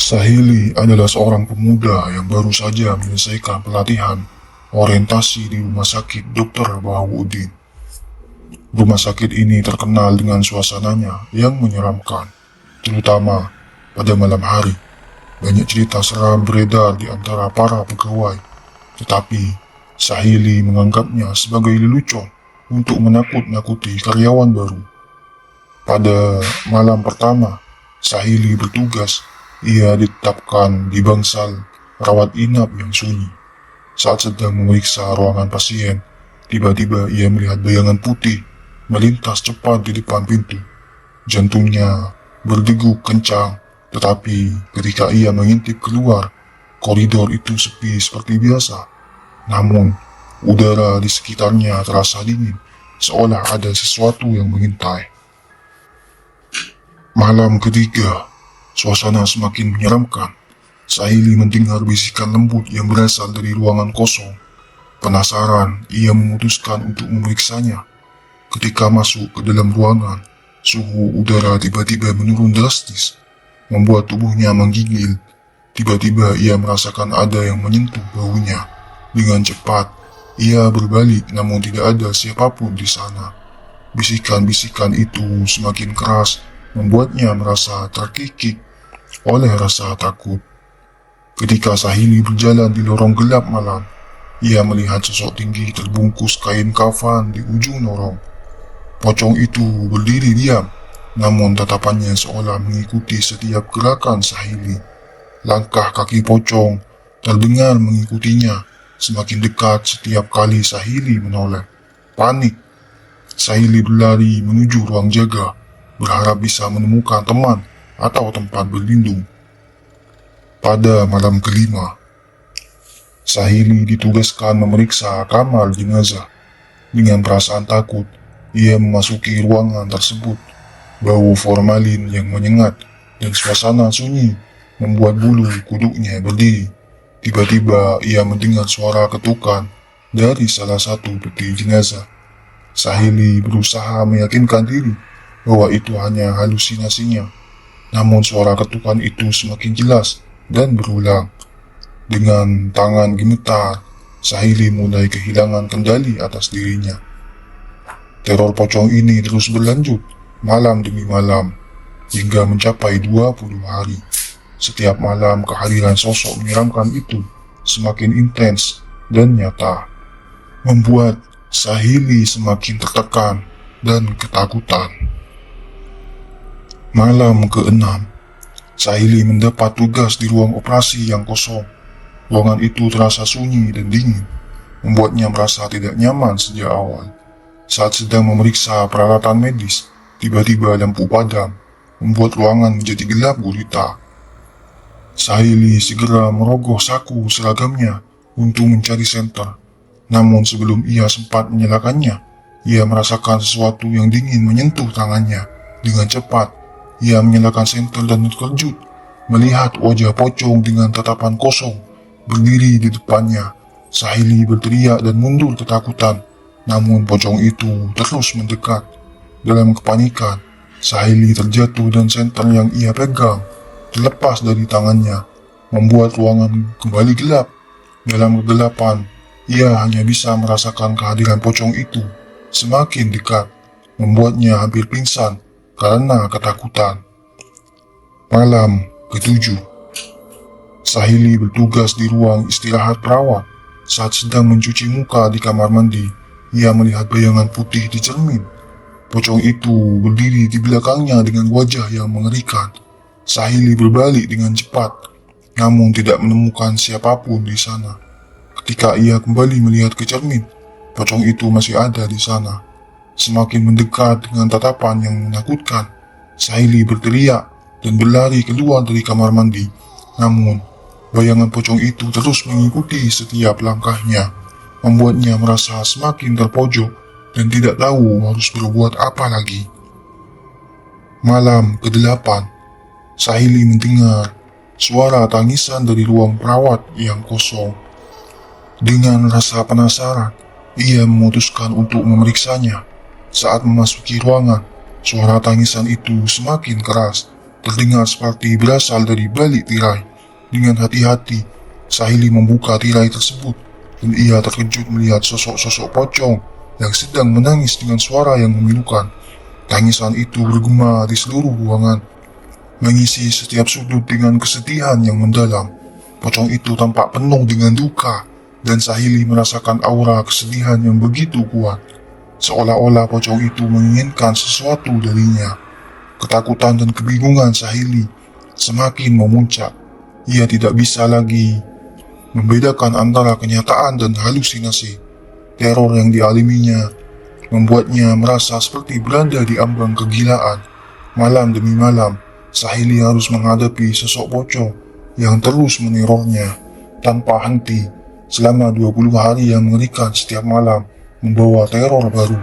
Sahili adalah seorang pemuda yang baru saja menyelesaikan pelatihan orientasi di Rumah Sakit Dr. Bahauddin. Rumah sakit ini terkenal dengan suasananya yang menyeramkan, terutama pada malam hari. Banyak cerita seram beredar di antara para pegawai, tetapi Sahili menganggapnya sebagai lelucon untuk menakut-nakuti karyawan baru. Pada malam pertama, Sahili bertugas. Ia ditetapkan di bangsal rawat inap yang sunyi. Saat sedang memeriksa ruangan pasien, tiba-tiba ia melihat bayangan putih melintas cepat di depan pintu. Jantungnya berdegup kencang, tetapi ketika ia mengintip keluar, koridor itu sepi seperti biasa. Namun, udara di sekitarnya terasa dingin, seolah ada sesuatu yang mengintai. Malam ketiga, suasana semakin menyeramkan. Sahili mendengar bisikan lembut yang berasal dari ruangan kosong. Penasaran, ia memutuskan untuk memeriksanya. Ketika masuk ke dalam ruangan, suhu udara tiba-tiba menurun drastis, membuat tubuhnya menggigil. Tiba-tiba ia merasakan ada yang menyentuh bahunya. Dengan cepat, ia berbalik namun tidak ada siapapun di sana. Bisikan-bisikan itu semakin keras, membuatnya merasa terkikik oleh rasa takut. Ketika Sahili berjalan di lorong gelap malam, ia melihat sosok tinggi terbungkus kain kafan di ujung lorong. Pocong itu berdiri diam, namun tatapannya seolah mengikuti setiap gerakan Sahili. Langkah kaki pocong terdengar mengikutinya semakin dekat setiap kali Sahili menoleh. Panik, Sahili berlari menuju ruang jaga, berharap bisa menemukan teman atau tempat berlindung. Pada malam kelima, Sahili ditugaskan memeriksa kamar jenazah. Dengan perasaan takut, ia memasuki ruangan tersebut. Bau formalin yang menyengat dan suasana sunyi membuat bulu kuduknya berdiri. Tiba-tiba ia mendengar suara ketukan dari salah satu peti jenazah. Sahili berusaha meyakinkan diri bahwa itu hanya halusinasinya. Namun suara ketukan itu semakin jelas dan berulang. Dengan tangan gemetar, Sahili mulai kehilangan kendali atas dirinya. Teror pocong ini terus berlanjut malam demi malam hingga mencapai 20 hari. Setiap malam kehadiran sosok menyeramkan itu semakin intens dan nyata, membuat Sahili semakin tertekan dan ketakutan. Malam ke-6, Sahili mendapat tugas di ruang operasi yang kosong. Ruangan itu terasa sunyi dan dingin, membuatnya merasa tidak nyaman sejak awal. Saat sedang memeriksa peralatan medis, tiba-tiba lampu padam, membuat ruangan menjadi gelap gulita. Sahili segera merogoh saku seragamnya untuk mencari senter. Namun sebelum ia sempat menyalakannya, ia merasakan sesuatu yang dingin menyentuh tangannya. Dengan cepat, ia menyalakan senter dan terkejut melihat wajah pocong dengan tatapan kosong berdiri di depannya. Sahili berteriak dan mundur ketakutan, namun pocong itu terus mendekat. Dalam kepanikan, Sahili terjatuh dan senter yang ia pegang terlepas dari tangannya, membuat ruangan kembali gelap. Dalam kegelapan, ia hanya bisa merasakan kehadiran pocong itu semakin dekat, membuatnya hampir pingsan karena ketakutan. Malam ke-7, Sahili bertugas di ruang istirahat perawat. Saat sedang mencuci muka di kamar mandi, ia melihat bayangan putih di cermin. Pocong itu berdiri di belakangnya dengan wajah yang mengerikan. Sahili berbalik dengan cepat, namun tidak menemukan siapapun di sana. Ketika ia kembali melihat ke cermin, pocong itu masih ada di sana. Semakin mendekat dengan tatapan yang menakutkan, Sahili berteriak dan berlari keluar dari kamar mandi. Namun, bayangan pocong itu terus mengikuti setiap langkahnya, membuatnya merasa semakin terpojok dan tidak tahu harus berbuat apa lagi. Malam ke-8, Sahili mendengar suara tangisan dari ruang perawat yang kosong. Dengan rasa penasaran, ia memutuskan untuk memeriksanya. Saat memasuki ruangan, suara tangisan itu semakin keras terdengar seperti berasal dari balik tirai. Dengan hati-hati, Sahili membuka tirai tersebut dan ia terkejut melihat sosok-sosok pocong yang sedang menangis dengan suara yang memilukan. Tangisan itu bergema di seluruh ruangan, mengisi setiap sudut dengan kesedihan yang mendalam. Pocong itu tampak penuh dengan duka, dan Sahili merasakan aura kesedihan yang begitu kuat. Seolah-olah pocong itu menginginkan sesuatu darinya. Ketakutan dan kebingungan Sahili semakin memuncak. Ia tidak bisa lagi membedakan antara kenyataan dan halusinasi. Teror yang dialaminya membuatnya merasa seperti berada di ambang kegilaan. Malam demi malam, Sahili harus menghadapi sosok pocong yang terus menerornya tanpa henti selama 20 hari yang mengerikan. Setiap malam membawa teror baru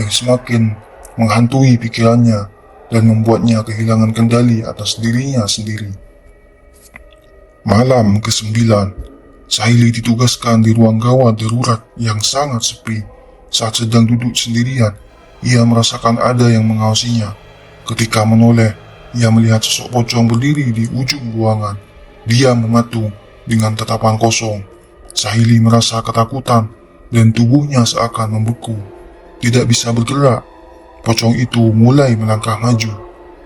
yang semakin menghantui pikirannya dan membuatnya kehilangan kendali atas dirinya sendiri. Malam ke-9, Sahili ditugaskan di ruang gawat darurat yang sangat sepi. Saat sedang duduk sendirian, ia merasakan ada yang mengawasinya. Ketika menoleh, ia melihat sosok pocong berdiri di ujung ruangan. Dia mematung dengan tatapan kosong. Sahili merasa ketakutan dan tubuhnya seakan membeku. Tidak bisa bergerak. Pocong itu mulai melangkah maju,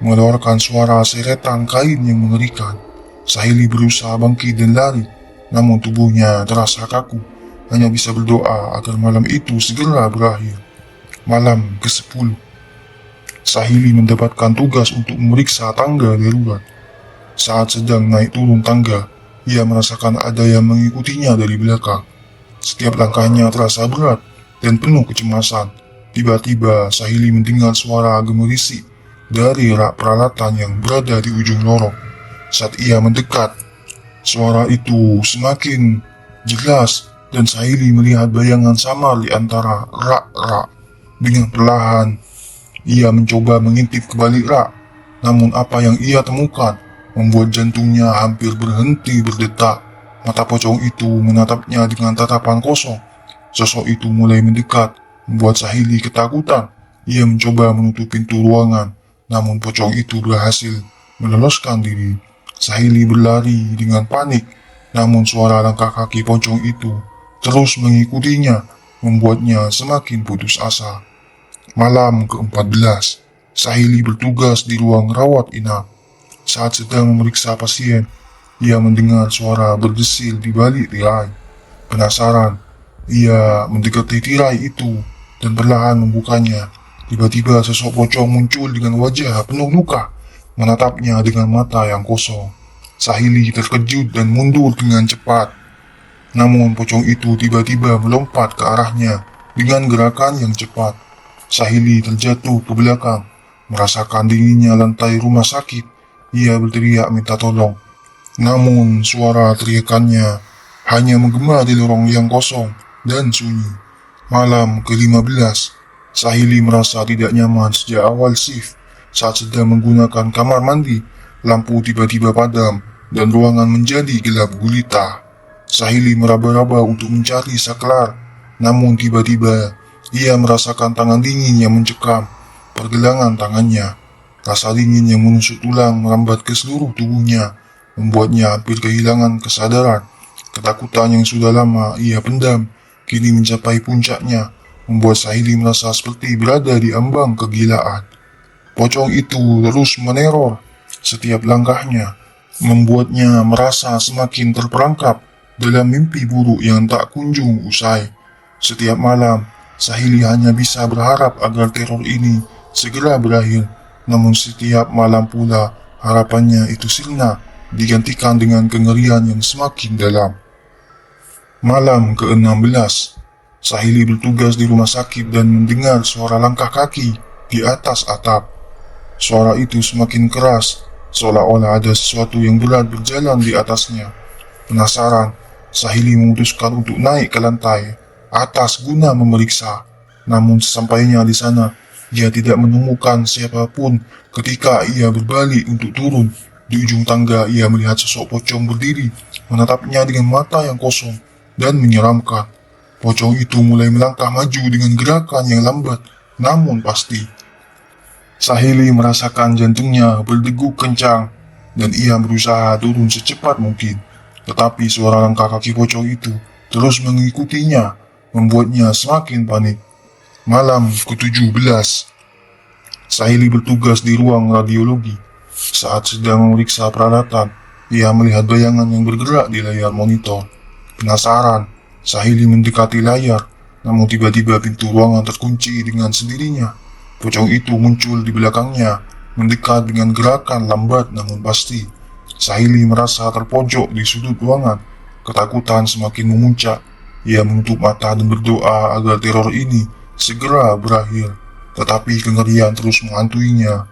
mengeluarkan suara seretan kain yang mengerikan. Sahili berusaha bangkit dan lari, namun tubuhnya terasa kaku. Hanya bisa berdoa agar malam itu segera berakhir. Malam ke-10, Sahili mendapatkan tugas untuk memeriksa tangga darurat. Saat sedang naik turun tangga, ia merasakan ada yang mengikutinya dari belakang. Setiap langkahnya terasa berat dan penuh kecemasan. Tiba-tiba Sahili mendengar suara gemerisik dari rak peralatan yang berada di ujung lorong. Saat ia mendekat, suara itu semakin jelas dan Sahili melihat bayangan samar di antara rak-rak. Dengan perlahan, ia mencoba mengintip ke balik rak, namun apa yang ia temukan membuat jantungnya hampir berhenti berdetak. Mata pocong itu menatapnya dengan tatapan kosong. Sosok itu mulai mendekat, membuat Sahili ketakutan. Ia mencoba menutup pintu ruangan, namun pocong itu berhasil meloloskan diri. Sahili berlari dengan panik, namun suara langkah kaki pocong itu terus mengikutinya, membuatnya semakin putus asa. Malam ke-14, Sahili bertugas di ruang rawat inap. Saat sedang memeriksa pasien, ia mendengar suara berdesil di balik tirai. Penasaran, ia mendekati tirai itu dan perlahan membukanya. Tiba-tiba sosok pocong muncul dengan wajah penuh luka, menatapnya dengan mata yang kosong. Sahili terkejut dan mundur dengan cepat. Namun pocong itu tiba-tiba melompat ke arahnya dengan gerakan yang cepat. Sahili terjatuh ke belakang, merasakan dinginnya lantai rumah sakit. Ia berteriak minta tolong. Namun suara teriakannya hanya menggema di lorong yang kosong dan sunyi. Malam ke-15, Sahili merasa tidak nyaman sejak awal shift. Saat sedang menggunakan kamar mandi, lampu tiba-tiba padam dan ruangan menjadi gelap gulita. Sahili meraba-raba untuk mencari saklar, namun tiba-tiba ia merasakan tangan dingin yang mencekam pergelangan tangannya. Rasa dingin yang menusuk tulang merambat ke seluruh tubuhnya, membuatnya hampir kehilangan kesadaran. Ketakutan yang sudah lama ia pendam kini mencapai puncaknya, membuat Sahili merasa seperti berada di ambang kegilaan. Pocong itu terus meneror setiap langkahnya, membuatnya merasa semakin terperangkap dalam mimpi buruk yang tak kunjung usai. Setiap malam, Sahili hanya bisa berharap agar teror ini segera berakhir. Namun setiap malam pula harapannya itu sirna, digantikan dengan kengerian yang semakin dalam. Malam ke-16, Sahili bertugas di rumah sakit dan mendengar suara langkah kaki di atas atap. Suara itu semakin keras, seolah-olah ada sesuatu yang berat berjalan di atasnya. Penasaran, Sahili memutuskan untuk naik ke lantai atas guna memeriksa. Namun sesampainya di sana, ia tidak menemukan siapapun. Ketika ia berbalik untuk turun, di ujung tangga ia melihat sosok pocong berdiri, menatapnya dengan mata yang kosong dan menyeramkan. Pocong itu mulai melangkah maju dengan gerakan yang lambat namun pasti. Sahili merasakan jantungnya berdegup kencang dan ia berusaha turun secepat mungkin. Tetapi suara langkah kaki pocong itu terus mengikutinya, membuatnya semakin panik. Malam ke-17, Sahili bertugas di ruang radiologi. Saat sedang memeriksa peralatan, ia melihat bayangan yang bergerak di layar monitor. Penasaran, Sahili mendekati layar, namun tiba-tiba pintu ruangan terkunci dengan sendirinya. Pocong itu muncul di belakangnya, mendekat dengan gerakan lambat namun pasti. Sahili merasa terpojok di sudut ruangan. Ketakutan semakin memuncak. Ia menutup mata dan berdoa agar teror ini segera berakhir. Tetapi kengerian terus menghantuinya.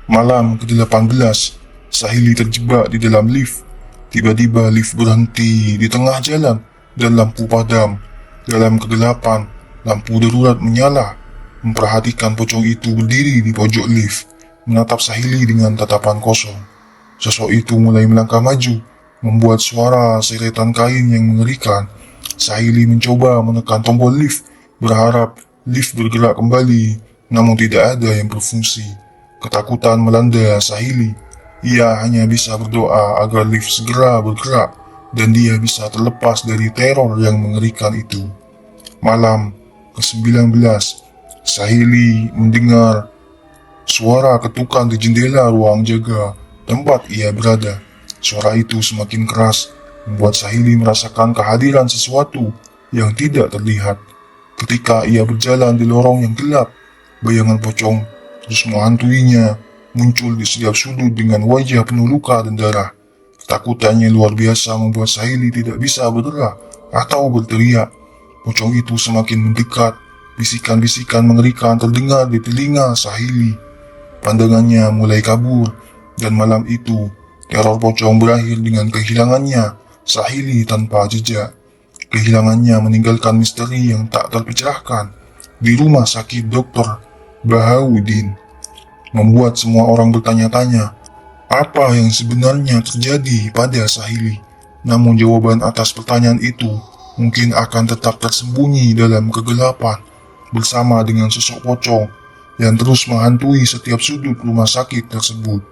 Malam ke-18, Sahili terjebak di dalam lift. Tiba-tiba lift berhenti di tengah jalan dan lampu padam. Dalam kegelapan, lampu darurat menyala. Memperhatikan pocong itu berdiri di pojok lift, menatap Sahili dengan tatapan kosong. Sosok itu mulai melangkah maju, membuat suara seretan kain yang mengerikan. Sahili mencoba menekan tombol lift, berharap lift bergerak kembali, namun tidak ada yang berfungsi. Ketakutan melanda Sahili. Ia hanya bisa berdoa agar lift segera bergerak dan dia bisa terlepas dari teror yang mengerikan itu. Malam ke-19, Sahili mendengar suara ketukan di jendela ruang jaga tempat ia berada. Suara itu semakin keras, membuat Sahili merasakan kehadiran sesuatu yang tidak terlihat. Ketika ia berjalan di lorong yang gelap, bayangan pocong terus menghantuinya, muncul di setiap sudut dengan wajah penuh luka dan darah. Ketakutannya luar biasa membuat Sahili tidak bisa bergerak atau berteriak. Pocong itu semakin mendekat, bisikan-bisikan mengerikan terdengar di telinga Sahili. Pandangannya mulai kabur, dan malam itu, teror pocong berakhir dengan kehilangannya Sahili tanpa jejak. Kehilangannya meninggalkan misteri yang tak terpecahkan di rumah sakit Dr. Bahauddin, membuat semua orang bertanya-tanya apa yang sebenarnya terjadi pada Sahili. Namun jawaban atas pertanyaan itu mungkin akan tetap tersembunyi dalam kegelapan, bersama dengan sosok pocong yang terus menghantui setiap sudut rumah sakit tersebut.